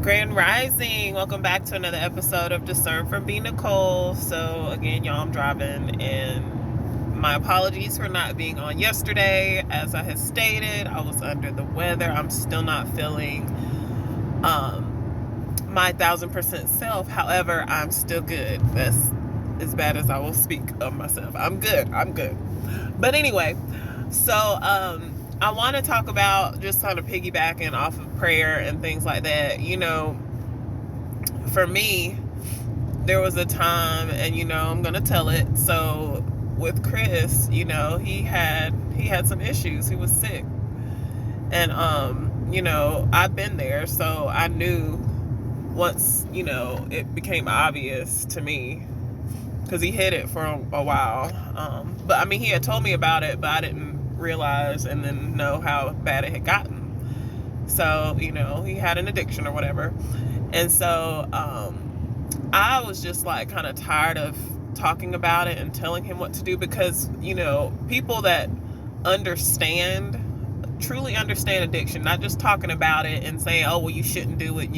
Grand Rising. Welcome back to another episode of Discern from Nicole. So again, y'all, I'm driving, and my apologies for not being on yesterday. As I had stated, I was under the weather. I'm still not feeling my 1000% self. However, I'm still good. That's as bad as I will speak of myself. I'm good. But anyway, so I want to talk about, just kind of piggybacking off of prayer and things like that. For me, there was a time, and I'm gonna tell it. So with Chris, he had some issues. He was sick, and I've been there, so I knew once it became obvious to me, because he hid it for a while. But I mean, he had told me about it, but I didn't realize and then know how bad it had gotten. So he had an addiction or whatever, and so I was just like kind of tired of talking about it and telling him what to do, because people that truly understand addiction, not just talking about it and saying, oh well, you shouldn't do it,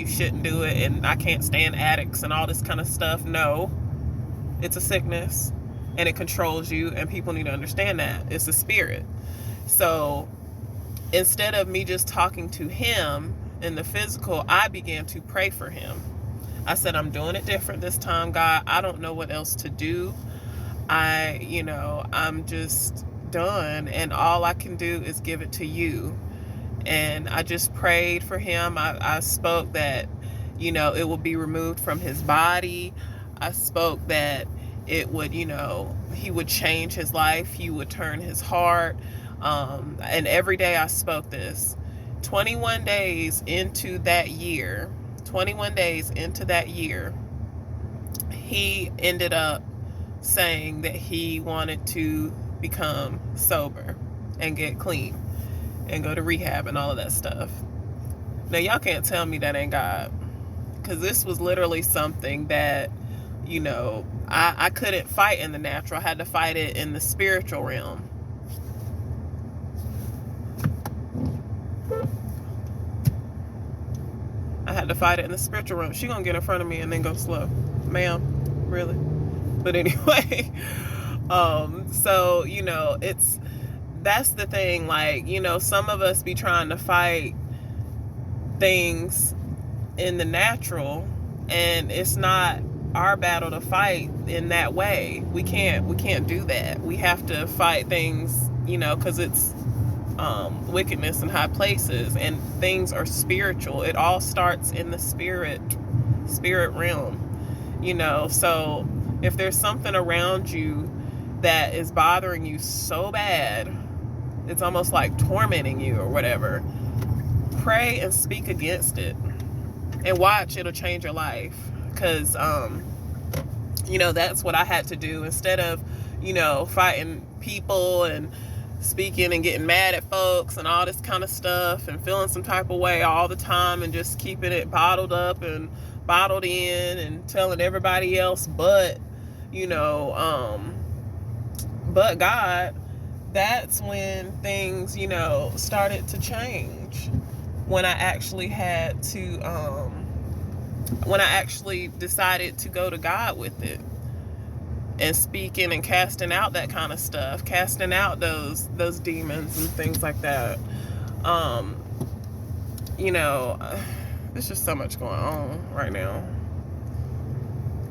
and I can't stand addicts and all this kind of stuff. No, it's a sickness and it controls you, and people need to understand that it's a spirit. So instead of me just talking to him in the physical, I began to pray for him. I said, I'm doing it different this time, God. I don't know what else to do. I'm just done, and all I can do is give it to you. And I just prayed for him. I spoke that, it will be removed from his body. I spoke that it would, he would change his life. He would turn his heart. And every day I spoke this. 21 days into that year, he ended up saying that he wanted to become sober and get clean and go to rehab and all of that stuff. Now, y'all can't tell me that ain't God, because this was literally something that, I couldn't fight in the natural. I had to fight it in the spiritual realm. She gonna get in front of me and then go slow. Ma'am, really? But anyway, so, that's the thing. Like, some of us be trying to fight things in the natural, and it's not our battle to fight in that way. We can't do that. We have to fight things, because it's wickedness in high places, and things are spiritual. It all starts in the spirit realm. So if there's something around you that is bothering you so bad, it's almost like tormenting you or whatever, pray and speak against it, and watch, it'll change your life. Because that's what I had to do. Instead of fighting people and speaking and getting mad at folks and all this kind of stuff and feeling some type of way all the time and just keeping it bottled up and bottled in and telling everybody else but God, that's when things started to change. When I actually decided to go to God with it, and speaking and casting out that kind of stuff, casting out those demons and things like that. There's just so much going on right now.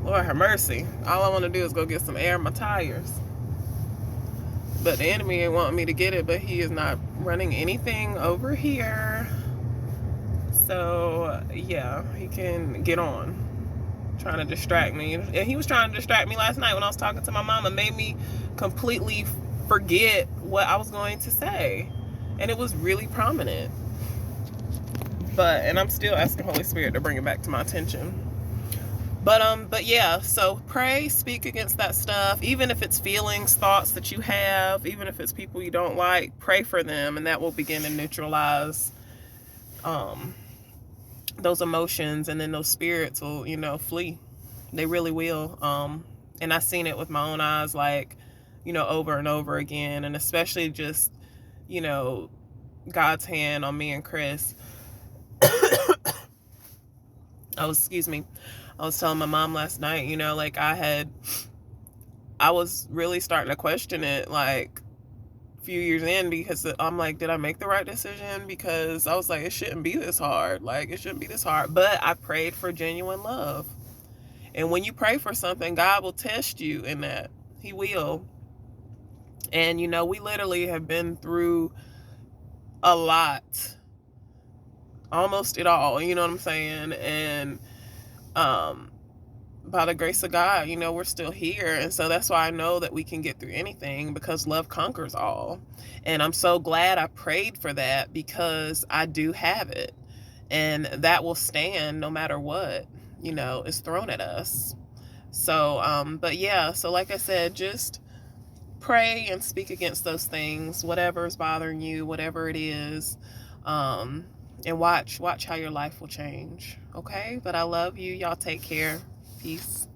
Lord have mercy. All I want to do is go get some air in my tires. But the enemy ain't wanting me to get it, but he is not running anything over here. So yeah, he can get on trying to distract me. And he was trying to distract me last night when I was talking to my mama. Made me completely forget what I was going to say, and it was really prominent. And I'm still asking Holy Spirit to bring it back to my attention. But yeah, so pray, speak against that stuff. Even if it's feelings, thoughts that you have, even if it's people you don't like, pray for them, and that will begin to neutralize those emotions, and then those spirits will, flee. They really will. And I've seen it with my own eyes, like, over and over again, and especially just, God's hand on me and Chris. excuse me, I was telling my mom last night, you know, like I was really starting to question it, like a few years in, because I'm like, did I make the right decision? Because I was like, it shouldn't be this hard. Like, it shouldn't be this hard. But I prayed for genuine love. And when you pray for something, God will test you in that. He will. And, you know, we literally have been through a lot, almost it all, you know what I'm saying? And by the grace of God, you know, we're still here. And so that's why I know that we can get through anything, because love conquers all. And I'm so glad I prayed for that, because I do have it. And that will stand no matter what, you know, is thrown at us. So, but yeah, so like I said, just pray and speak against those things, whatever is bothering you, whatever it is. And watch how your life will change. Okay? But I love you. Y'all take care. Peace.